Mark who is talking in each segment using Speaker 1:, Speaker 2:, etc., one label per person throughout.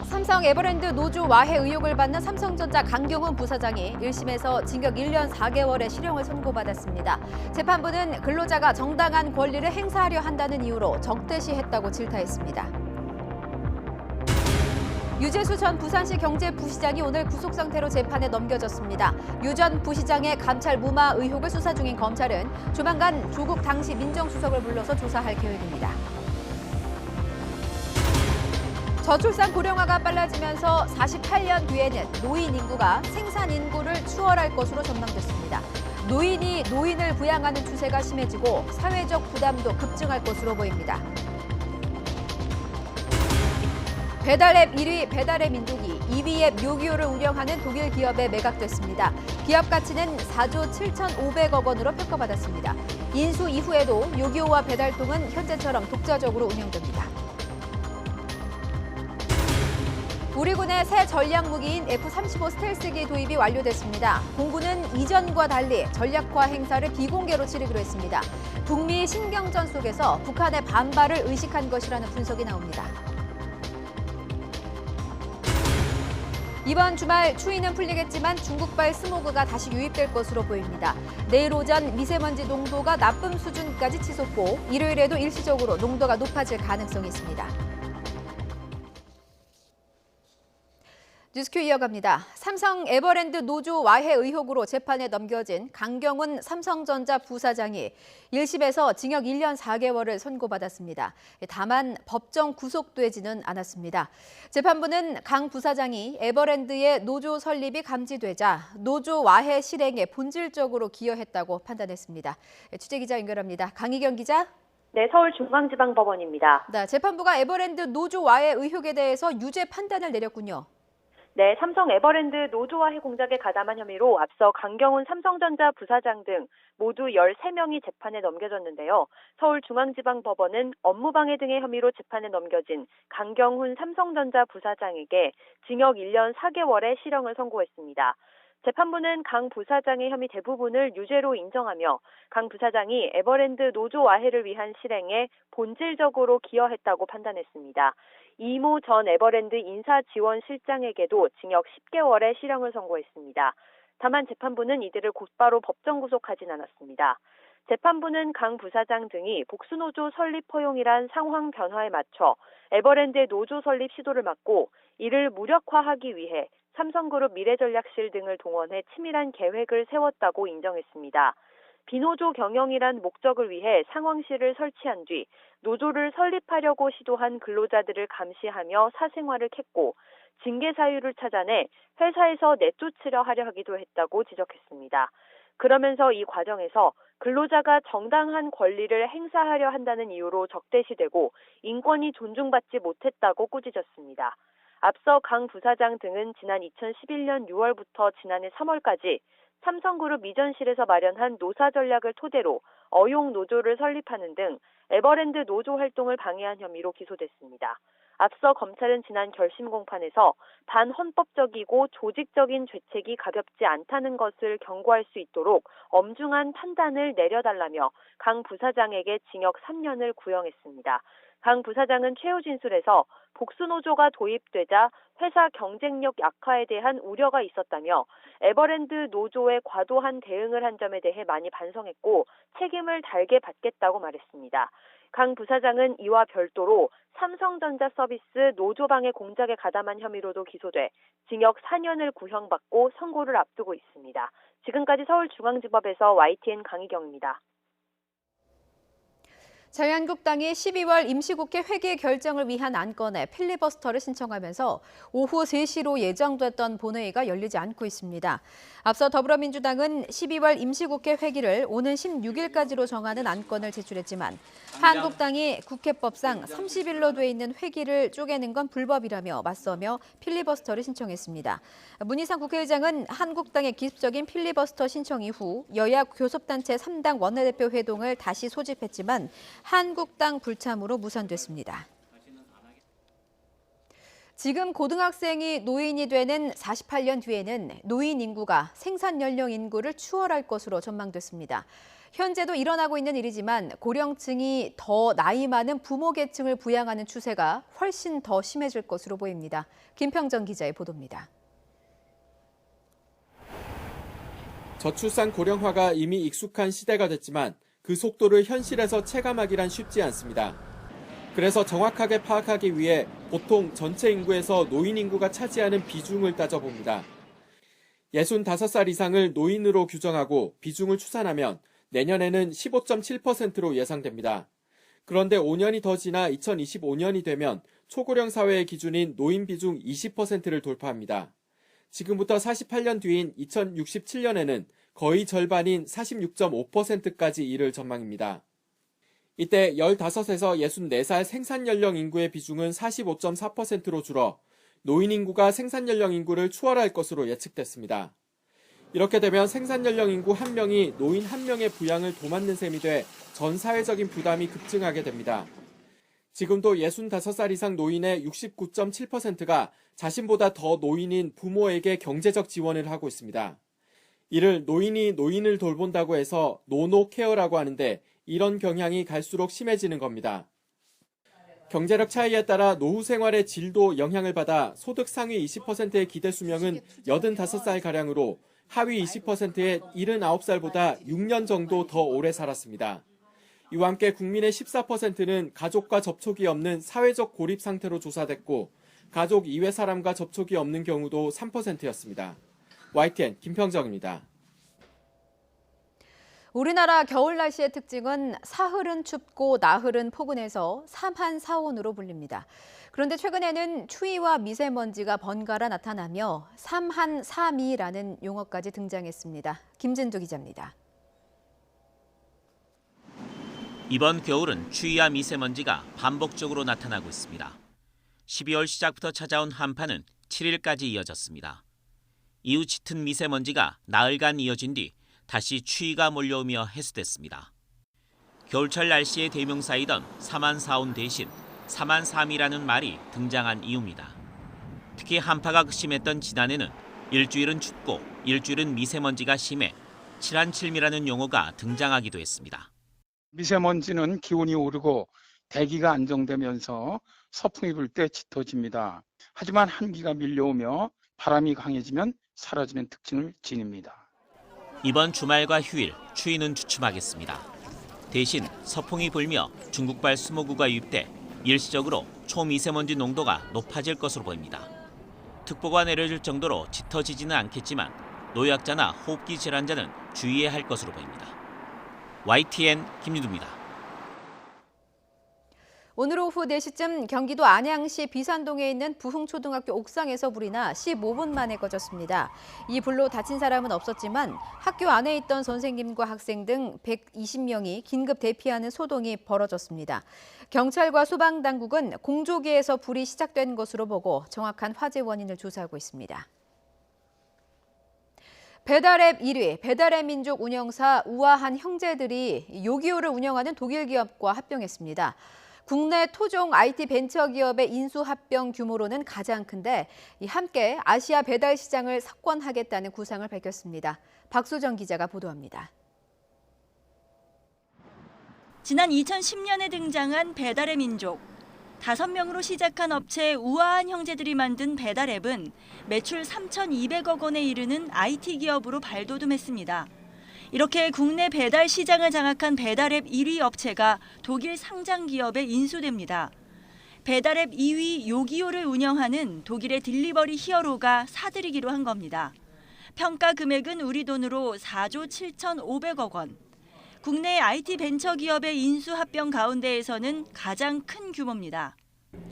Speaker 1: 삼성 에버랜드 노조 와해 의혹을 받는 삼성전자 강경훈 부사장이 1심에서 징역 1년 4개월의 실형을 선고받았습니다. 재판부는 근로자가 정당한 권리를 행사하려 한다는 이유로 적대시했다고 질타했습니다. 유재수 전 부산시 경제부시장이 오늘 구속 상태로 재판에 넘겨졌습니다. 유 전 부시장의 감찰 무마 의혹을 수사 중인 검찰은 조만간 조국 당시 민정수석을 불러서 조사할 계획입니다. 저출산 고령화가 빨라지면서 48년 뒤에는 노인 인구가 생산 인구를 추월할 것으로 전망됐습니다. 노인이 노인을 부양하는 추세가 심해지고 사회적 부담도 급증할 것으로 보입니다. 배달앱 1위 배달의 민족이 2위 앱 요기요를 운영하는 독일 기업에 매각됐습니다. 기업 가치는 4조 7,500억 원으로 평가받았습니다. 인수 이후에도 요기요와 배달통은 현재처럼 독자적으로 운영됩니다. 우리 군의 새 전략 무기인 F-35 스텔스기 도입이 완료됐습니다. 공군은 이전과 달리 전략화 행사를 비공개로 치르기로 했습니다. 북미 신경전 속에서 북한의 반발을 의식한 것이라는 분석이 나옵니다. 이번 주말 추위는 풀리겠지만 중국발 스모그가 다시 유입될 것으로 보입니다. 내일 오전 미세먼지 농도가 나쁨 수준까지 치솟고 일요일에도 일시적으로 농도가 높아질 가능성이 있습니다. 뉴스큐 이어갑니다. 삼성 에버랜드 노조 와해 의혹으로 재판에 넘겨진 강경훈 삼성전자 부사장이 1심에서 징역 1년 4개월을 선고받았습니다. 다만 법정 구속되지는 않았습니다. 재판부는 강 부사장이 에버랜드의 노조 설립이 감지되자 노조 와해 실행에 본질적으로 기여했다고 판단했습니다. 취재기자 연결합니다. 강희경 기자.
Speaker 2: 네, 서울중앙지방법원입니다.
Speaker 1: 네, 재판부가 에버랜드 노조 와해 의혹에 대해서 유죄 판단을 내렸군요.
Speaker 2: 네, 삼성 에버랜드 노조와해 공작에 가담한 혐의로 앞서 강경훈 삼성전자 부사장 등 모두 13명이 재판에 넘겨졌는데요. 서울중앙지방법원은 업무방해 등의 혐의로 재판에 넘겨진 강경훈 삼성전자 부사장에게 징역 1년 4개월의 실형을 선고했습니다. 재판부는 강 부사장의 혐의 대부분을 유죄로 인정하며 강 부사장이 에버랜드 노조 와해를 위한 실행에 본질적으로 기여했다고 판단했습니다. 이모 전 에버랜드 인사지원실장에게도 징역 10개월의 실형을 선고했습니다. 다만 재판부는 이들을 곧바로 법정 구속하진 않았습니다. 재판부는 강 부사장 등이 복수노조 설립 허용이란 상황 변화에 맞춰 에버랜드의 노조 설립 시도를 막고 이를 무력화하기 위해 삼성그룹 미래전략실 등을 동원해 치밀한 계획을 세웠다고 인정했습니다. 비노조 경영이란 목적을 위해 상황실을 설치한 뒤 노조를 설립하려고 시도한 근로자들을 감시하며 사생활을 캤고 징계 사유를 찾아내 회사에서 내쫓으려 하려 하기도 했다고 지적했습니다. 그러면서 이 과정에서 근로자가 정당한 권리를 행사하려 한다는 이유로 적대시되고 인권이 존중받지 못했다고 꾸짖었습니다. 앞서 강 부사장 등은 지난 2011년 6월부터 지난해 3월까지 삼성그룹 미전실에서 마련한 노사 전략을 토대로 어용 노조를 설립하는 등 에버랜드 노조 활동을 방해한 혐의로 기소됐습니다. 앞서 검찰은 지난 결심 공판에서 반헌법적이고 조직적인 죄책이 가볍지 않다는 것을 경고할 수 있도록 엄중한 판단을 내려달라며 강 부사장에게 징역 3년을 구형했습니다. 강 부사장은 최후 진술에서 복수노조가 도입되자 회사 경쟁력 약화에 대한 우려가 있었다며 에버랜드 노조의 과도한 대응을 한 점에 대해 많이 반성했고 책임을 달게 받겠다고 말했습니다. 강 부사장은 이와 별도로 삼성전자 서비스 노조방해 공작에 가담한 혐의로도 기소돼 징역 4년을 구형받고 선고를 앞두고 있습니다. 지금까지 서울중앙지법에서 YTN 강희경입니다.
Speaker 1: 자유한국당이 12월 임시국회 회기 결정을 위한 안건에 필리버스터를 신청하면서 오후 3시로 예정됐던 본회의가 열리지 않고 있습니다. 앞서 더불어민주당은 12월 임시국회 회기를 오는 16일까지로 정하는 안건을 제출했지만 한국당이 국회법상 30일로 돼 있는 회기를 쪼개는 건 불법이라며 맞서며 필리버스터를 신청했습니다. 문희상 국회의장은 한국당의 기습적인 필리버스터 신청 이후 여야 교섭단체 3당 원내대표 회동을 다시 소집했지만 한국당 불참으로 무산됐습니다. 지금 고등학생이 노인이 되는 48년 뒤에는 노인 인구가 생산 연령 인구를 추월할 것으로 전망됐습니다. 현재도 일어나고 있는 일이지만 고령층이 더 나이 많은 부모 계층을 부양하는 추세가 훨씬 더 심해질 것으로 보입니다. 김평정 기자의 보도입니다.
Speaker 3: 저출산 고령화가 이미 익숙한 시대가 됐지만 그 속도를 현실에서 체감하기란 쉽지 않습니다. 그래서 정확하게 파악하기 위해 보통 전체 인구에서 노인 인구가 차지하는 비중을 따져봅니다. 65살 이상을 노인으로 규정하고 비중을 추산하면 내년에는 15.7%로 예상됩니다. 그런데 5년이 더 지나 2025년이 되면 초고령 사회의 기준인 노인 비중 20%를 돌파합니다. 지금부터 48년 뒤인 2067년에는 거의 절반인 46.5%까지 이를 전망입니다. 이때 15에서 64살 생산연령 인구의 비중은 45.4%로 줄어 노인 인구가 생산연령 인구를 추월할 것으로 예측됐습니다. 이렇게 되면 생산연령 인구 1명이 노인 1명의 부양을 도맡는 셈이 돼 전 사회적인 부담이 급증하게 됩니다. 지금도 65살 이상 노인의 69.7%가 자신보다 더 노인인 부모에게 경제적 지원을 하고 있습니다. 이를 노인이 노인을 돌본다고 해서 노노케어라고 하는데 이런 경향이 갈수록 심해지는 겁니다. 경제력 차이에 따라 노후 생활의 질도 영향을 받아 소득 상위 20%의 기대 수명은 85살가량으로 하위 20%의 79살보다 6년 정도 더 오래 살았습니다. 이와 함께 국민의 14%는 가족과 접촉이 없는 사회적 고립 상태로 조사됐고 가족 이외 사람과 접촉이 없는 경우도 3%였습니다. YTN 김평정입니다.
Speaker 1: 우리나라 겨울 날씨의 특징은 사흘은 춥고 나흘은 포근해서 삼한사온으로 불립니다. 그런데 최근에는 추위와 미세먼지가 번갈아 나타나며 삼한삼이라는 용어까지 등장했습니다. 김진두 기자입니다.
Speaker 4: 이번 겨울은 추위와 미세먼지가 반복적으로 나타나고 있습니다. 12월 시작부터 찾아온 한파는 7일까지 이어졌습니다. 이후 짙은 미세먼지가 나흘간 이어진 뒤 다시 추위가 몰려오며 해소됐습니다. 겨울철 날씨의 대명사이던 삼한사온 대신 삼한삼이라는 말이 등장한 이유입니다. 특히 한파가 극심했던 지난해는 일주일은 춥고 일주일은 미세먼지가 심해 칠한칠미라는 용어가 등장하기도 했습니다.
Speaker 5: 미세먼지는 기온이 오르고 대기가 안정되면서 서풍이 불 때 짙어집니다. 하지만 한기가 밀려오며 바람이 강해지면 사라지는 특징을 지닙니다.
Speaker 4: 이번 주말과 휴일 추위는 주춤하겠습니다. 대신 서풍이 불며 중국발 수모구가 유입돼 일시적으로 초미세먼지 농도가 높아질 것으로 보입니다. 특보가 내려질 정도로 짙어지지는 않겠지만 노약자나 호흡기 질환자는 주의해야 할 것으로 보입니다. YTN 김유두입니다.
Speaker 1: 오늘 오후 4시쯤 경기도 안양시 비산동에 있는 부흥초등학교 옥상에서 불이 나 15분 만에 꺼졌습니다. 이 불로 다친 사람은 없었지만 학교 안에 있던 선생님과 학생 등 120명이 긴급 대피하는 소동이 벌어졌습니다. 경찰과 소방당국은 공조기에서 불이 시작된 것으로 보고 정확한 화재 원인을 조사하고 있습니다. 배달앱 1위, 배달의 민족 운영사 우아한 형제들이 요기요를 운영하는 독일 기업과 합병했습니다. 국내 토종 IT 벤처기업의 인수합병 규모로는 가장 큰데 함께 아시아 배달 시장을 석권하겠다는 구상을 밝혔습니다. 박소정 기자가 보도합니다.
Speaker 6: 지난 2010년에 등장한 배달의 민족. 5명으로 시작한 업체 우아한 형제들이 만든 배달앱은 매출 3,200억 원에 이르는 IT 기업으로 발돋움했습니다. 이렇게 국내 배달 시장을 장악한 배달앱 1위 업체가 독일 상장 기업에 인수됩니다. 배달앱 2위 요기요를 운영하는 독일의 딜리버리 히어로가 사들이기로 한 겁니다. 평가 금액은 우리 돈으로 4조 7,500억 원. 국내 IT 벤처 기업의 인수 합병 가운데에서는 가장 큰 규모입니다.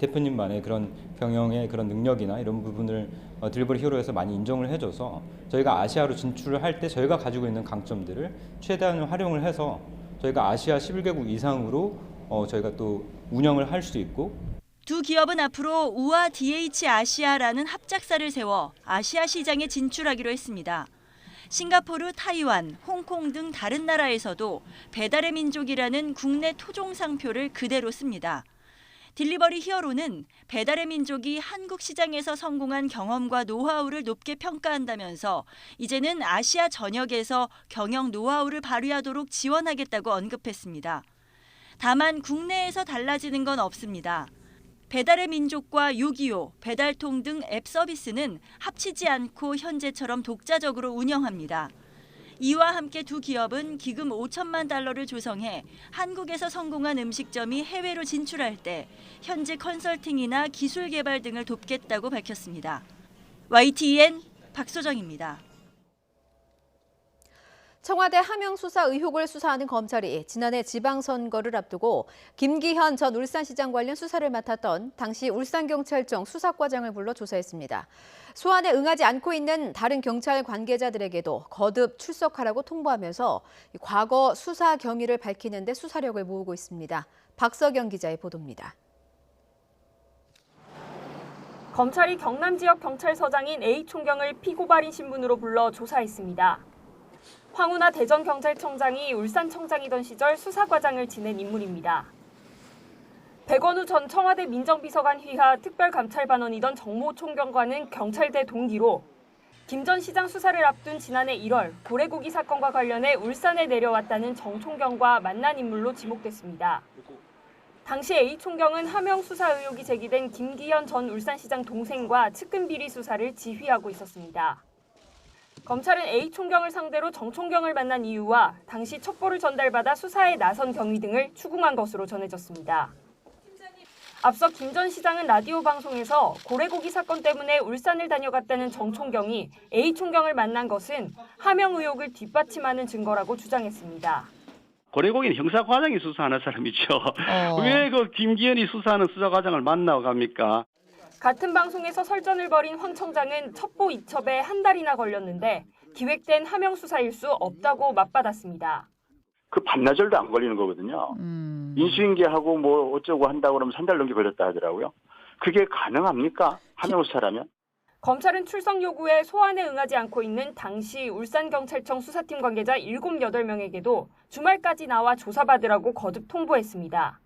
Speaker 7: 대표님만의 그런 경영의 그런 능력이나 이런 부분을 딜리버리 히어로에서 많이 인정을 해줘서 저희가 아시아로 진출을 할 때 저희가 가지고 있는 강점들을 최대한 활용을 해서 저희가 아시아 11개국 이상으로 저희가 또 운영을 할 수 있고
Speaker 6: 두 기업은 앞으로 우아 DH 아시아라는 합작사를 세워 아시아 시장에 진출하기로 했습니다. 싱가포르, 타이완, 홍콩 등 다른 나라에서도 배달의 민족이라는 국내 토종 상표를 그대로 씁니다. 딜리버리 히어로는 배달의 민족이 한국 시장에서 성공한 경험과 노하우를 높게 평가한다면서 이제는 아시아 전역에서 경영 노하우를 발휘하도록 지원하겠다고 언급했습니다. 다만 국내에서 달라지는 건 없습니다. 배달의 민족과 625, 배달통 등 앱 서비스는 합치지 않고 현재처럼 독자적으로 운영합니다. 이와 함께 두 기업은 기금 5천만 달러를 조성해 한국에서 성공한 음식점이 해외로 진출할 때 현지 컨설팅이나 기술 개발 등을 돕겠다고 밝혔습니다. YTN 박소정입니다.
Speaker 1: 청와대 하명 수사 의혹을 수사하는 검찰이 지난해 지방선거를 앞두고 김기현 전 울산시장 관련 수사를 맡았던 당시 울산경찰청 수사과장을 불러 조사했습니다. 소환에 응하지 않고 있는 다른 경찰 관계자들에게도 거듭 출석하라고 통보하면서 과거 수사 경위를 밝히는 데 수사력을 모으고 있습니다. 박서경 기자의 보도입니다.
Speaker 8: 검찰이 경남 지역 경찰서장인 A 총경을 피고발인 신분으로 불러 조사했습니다. 황운하 대전경찰청장이 울산청장이던 시절 수사과장을 지낸 인물입니다. 백원우 전 청와대 민정비서관 휘하 특별감찰반원이던 정모 총경과는 경찰대 동기로 김 전 시장 수사를 앞둔 지난해 1월 고래고기 사건과 관련해 울산에 내려왔다는 정 총경과 만난 인물로 지목됐습니다. 당시 A 총경은 하명 수사 의혹이 제기된 김기현 전 울산시장 동생과 측근 비리 수사를 지휘하고 있었습니다. 검찰은 A 총경을 상대로 정 총경을 만난 이유와 당시 첩보를 전달받아 수사에 나선 경위 등을 추궁한 것으로 전해졌습니다. 앞서 김 전 시장은 라디오 방송에서 고래고기 사건 때문에 울산을 다녀갔다는 정 총경이 A 총경을 만난 것은 하명 의혹을 뒷받침하는 증거라고 주장했습니다.
Speaker 9: 고래고기는 형사과장이 수사하는 사람이죠. 왜 그 김기현이 수사하는 수사과장을 만나고 갑니까?
Speaker 8: 같은 방송에서 설전을 벌인 황 청장은 첩보 이첩에 한 달이나 걸렸는데 기획된 하명 수사 일수 없다고 맞받았습니다.
Speaker 9: 그 반나절도 안 걸리는 거거든요. 인수인계하고 뭐 어쩌고 한다고 그러면 3달 넘게 걸렸다 하더라고요. 그게 가능합니까? 하명 수사라면?
Speaker 8: 검찰은 출석 요구에 소환에 응하지 않고 있는 당시 울산경찰청 수사팀 관계자 7, 8명에게도 주말까지 나와 조사받으라고 거듭 통보했습니다.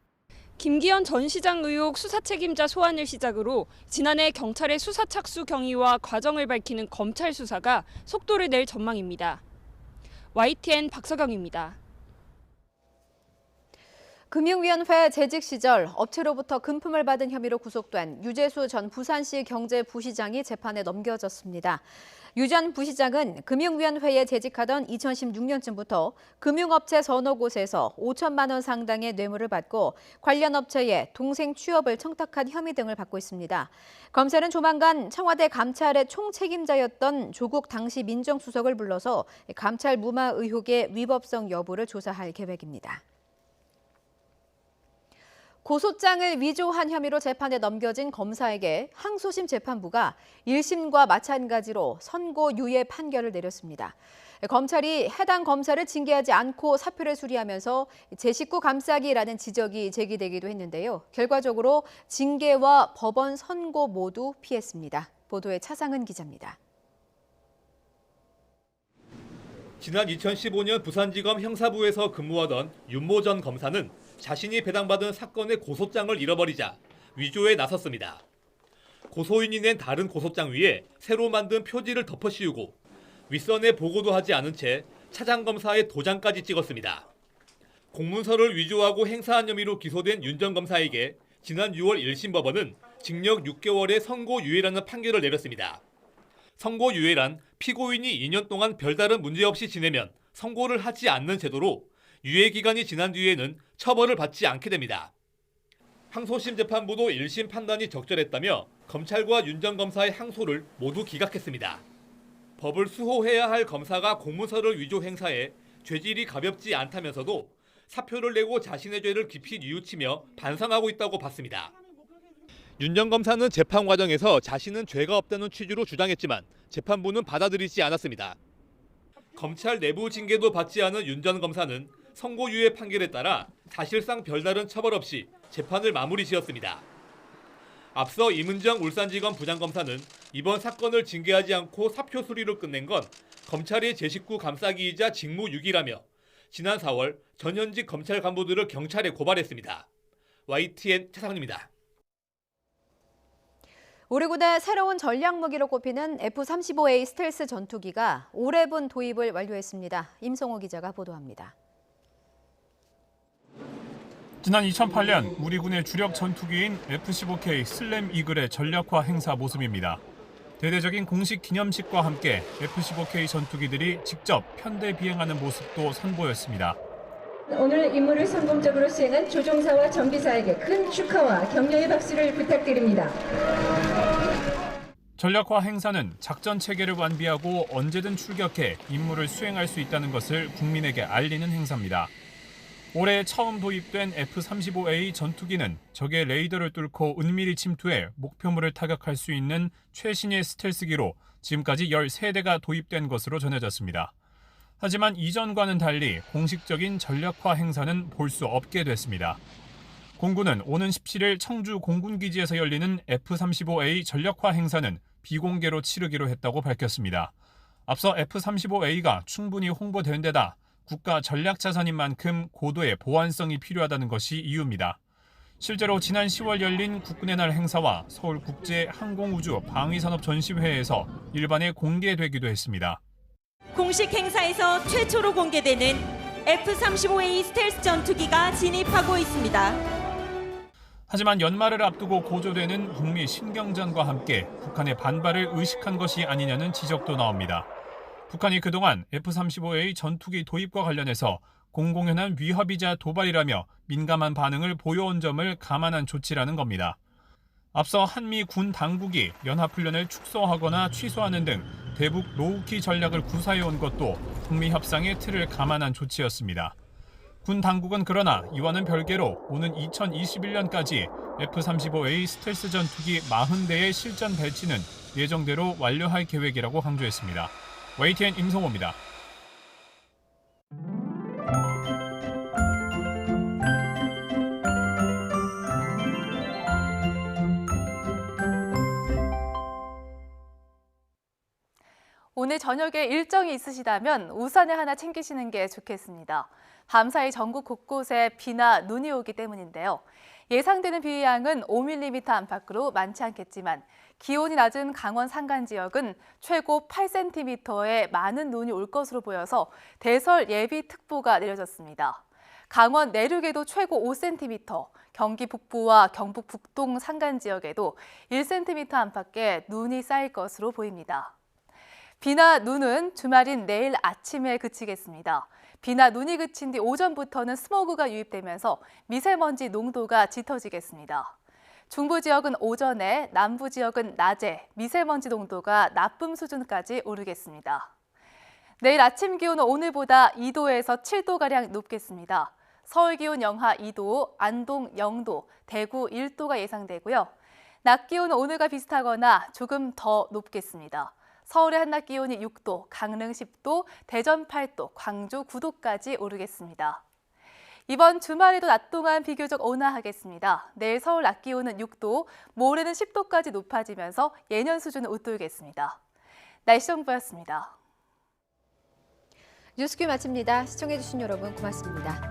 Speaker 10: 김기현 전 시장 의혹 수사 책임자 소환을 시작으로 지난해 경찰의 수사 착수 경위와 과정을 밝히는 검찰 수사가 속도를 낼 전망입니다. YTN 박서경입니다.
Speaker 1: 금융위원회 재직 시절 업체로부터 금품을 받은 혐의로 구속된 유재수 전 부산시 경제부시장이 재판에 넘겨졌습니다. 유 전 부시장은 금융위원회에 재직하던 2016년쯤부터 금융업체 서너 곳에서 5천만 원 상당의 뇌물을 받고 관련 업체에 동생 취업을 청탁한 혐의 등을 받고 있습니다. 검찰은 조만간 청와대 감찰의 총책임자였던 조국 당시 민정수석을 불러서 감찰 무마 의혹의 위법성 여부를 조사할 계획입니다. 고소장을 위조한 혐의로 재판에 넘겨진 검사에게 항소심 재판부가 1심과 마찬가지로 선고유예 판결을 내렸습니다. 검찰이 해당 검사를 징계하지 않고 사표를 수리하면서 제19 감싸기라는 지적이 제기되기도 했는데요. 결과적으로 징계와 법원 선고 모두 피했습니다. 보도에 차상은 기자입니다.
Speaker 11: 지난 2015년 부산지검 형사부에서 근무하던 윤모 전 검사는 자신이 배당받은 사건의 고소장을 잃어버리자 위조에 나섰습니다. 고소인이 낸 다른 고소장 위에 새로 만든 표지를 덮어 씌우고 윗선에 보고도 하지 않은 채 차장검사의 도장까지 찍었습니다. 공문서를 위조하고 행사한 혐의로 기소된 윤 전 검사에게 지난 6월 1심 법원은 징역 6개월의 선고유예라는 판결을 내렸습니다. 선고유예란 피고인이 2년 동안 별다른 문제 없이 지내면 선고를 하지 않는 제도로 유예 기간이 지난 뒤에는 처벌을 받지 않게 됩니다. 항소심 재판부도 1심 판단이 적절했다며 검찰과 윤 전 검사의 항소를 모두 기각했습니다. 법을 수호해야 할 검사가 공문서를 위조 행사해 죄질이 가볍지 않다면서도 사표를 내고 자신의 죄를 깊이 뉘우치며 반성하고 있다고 봤습니다. 윤 전 검사는 재판 과정에서 자신은 죄가 없다는 취지로 주장했지만 재판부는 받아들이지 않았습니다. 검찰 내부 징계도 받지 않은 윤 전 검사는 선고유예 판결에 따라 사실상 별다른 처벌 없이 재판을 마무리 지었습니다. 앞서 이문정 울산지검 부장검사는 이번 사건을 징계하지 않고 사표 수리로 끝낸 건 검찰의 제19 감싸기이자 직무유기라며 지난 4월 전현직 검찰 간부들을 경찰에 고발했습니다. YTN 차상입니다.
Speaker 1: 우리 군의 새로운 전략 무기로 꼽히는 F-35A 스텔스 전투기가 5회분 도입을 완료했습니다. 임성호 기자가 보도합니다.
Speaker 12: 지난 2008년 우리 군의 주력 전투기인 F-15K 슬램 이글의 전략화 행사 모습입니다. 대대적인 공식 기념식과 함께 F-15K 전투기들이 직접 편대 비행하는 모습도 선보였습니다.
Speaker 13: 오늘 임무를 성공적으로 수행한 조종사와 정비사에게 큰 축하와 격려의 박수를 부탁드립니다.
Speaker 12: 전략화 행사는 작전 체계를 완비하고 언제든 출격해 임무를 수행할 수 있다는 것을 국민에게 알리는 행사입니다. 올해 처음 도입된 F-35A 전투기는 적의 레이더를 뚫고 은밀히 침투해 목표물을 타격할 수 있는 최신의 스텔스기로 지금까지 13대가 도입된 것으로 전해졌습니다. 하지만 이전과는 달리 공식적인 전략화 행사는 볼 수 없게 됐습니다. 공군은 오는 17일 청주 공군기지에서 열리는 F-35A 전략화 행사는 비공개로 치르기로 했다고 밝혔습니다. 앞서 F-35A가 충분히 홍보된 데다 국가 전략 자산인 만큼 고도의 보안성이 필요하다는 것이 이유입니다. 실제로 지난 10월 열린 국군의 날 행사와 서울국제항공우주방위산업전시회에서 일반에 공개되기도 했습니다.
Speaker 14: 공식 행사에서 최초로 공개되는 F-35A 스텔스 전투기가 진입하고 있습니다.
Speaker 12: 하지만 연말을 앞두고 고조되는 북미 신경전과 함께 북한의 반발을 의식한 것이 아니냐는 지적도 나옵니다. 북한이 그동안 F-35A 전투기 도입과 관련해서 공공연한 위협이자 도발이라며 민감한 반응을 보여온 점을 감안한 조치라는 겁니다. 앞서 한미 군 당국이 연합훈련을 축소하거나 취소하는 등 대북 노후키 전략을 구사해온 것도 북미 협상의 틀을 감안한 조치였습니다. 군 당국은 그러나 이와는 별개로 오는 2021년까지 F-35A 스텔스 전투기 40대의 실전 배치는 예정대로 완료할 계획이라고 강조했습니다. YTN 임성호입니다.
Speaker 15: 오늘 저녁에 일정이 있으시다면 우산을 하나 챙기시는 게 좋겠습니다. 밤사이 전국 곳곳에 비나 눈이 오기 때문인데요. 예상되는 비의 양은 5mm 안팎으로 많지 않겠지만 기온이 낮은 강원 산간 지역은 최고 8cm의 많은 눈이 올 것으로 보여서 대설 예비특보가 내려졌습니다. 강원 내륙에도 최고 5cm, 경기 북부와 경북 북동 산간 지역에도 1cm 안팎의 눈이 쌓일 것으로 보입니다. 비나 눈은 주말인 내일 아침에 그치겠습니다. 비나 눈이 그친 뒤 오전부터는 스모그가 유입되면서 미세먼지 농도가 짙어지겠습니다. 중부 지역은 오전에, 남부 지역은 낮에 미세먼지 농도가 나쁨 수준까지 오르겠습니다. 내일 아침 기온은 오늘보다 2도에서 7도가량 높겠습니다. 서울 기온 영하 2도, 안동 0도, 대구 1도가 예상되고요. 낮 기온은 오늘과 비슷하거나 조금 더 높겠습니다. 서울의 한낮 기온이 6도, 강릉 10도, 대전 8도, 광주 9도까지 오르겠습니다. 이번 주말에도 낮 동안 비교적 온화하겠습니다. 내일 서울 낮 기온은 6도, 모레는 10도까지 높아지면서 예년 수준을 웃돌겠습니다. 날씨 정보였습니다.
Speaker 1: 뉴스큐 마칩니다. 시청해주신 여러분 고맙습니다.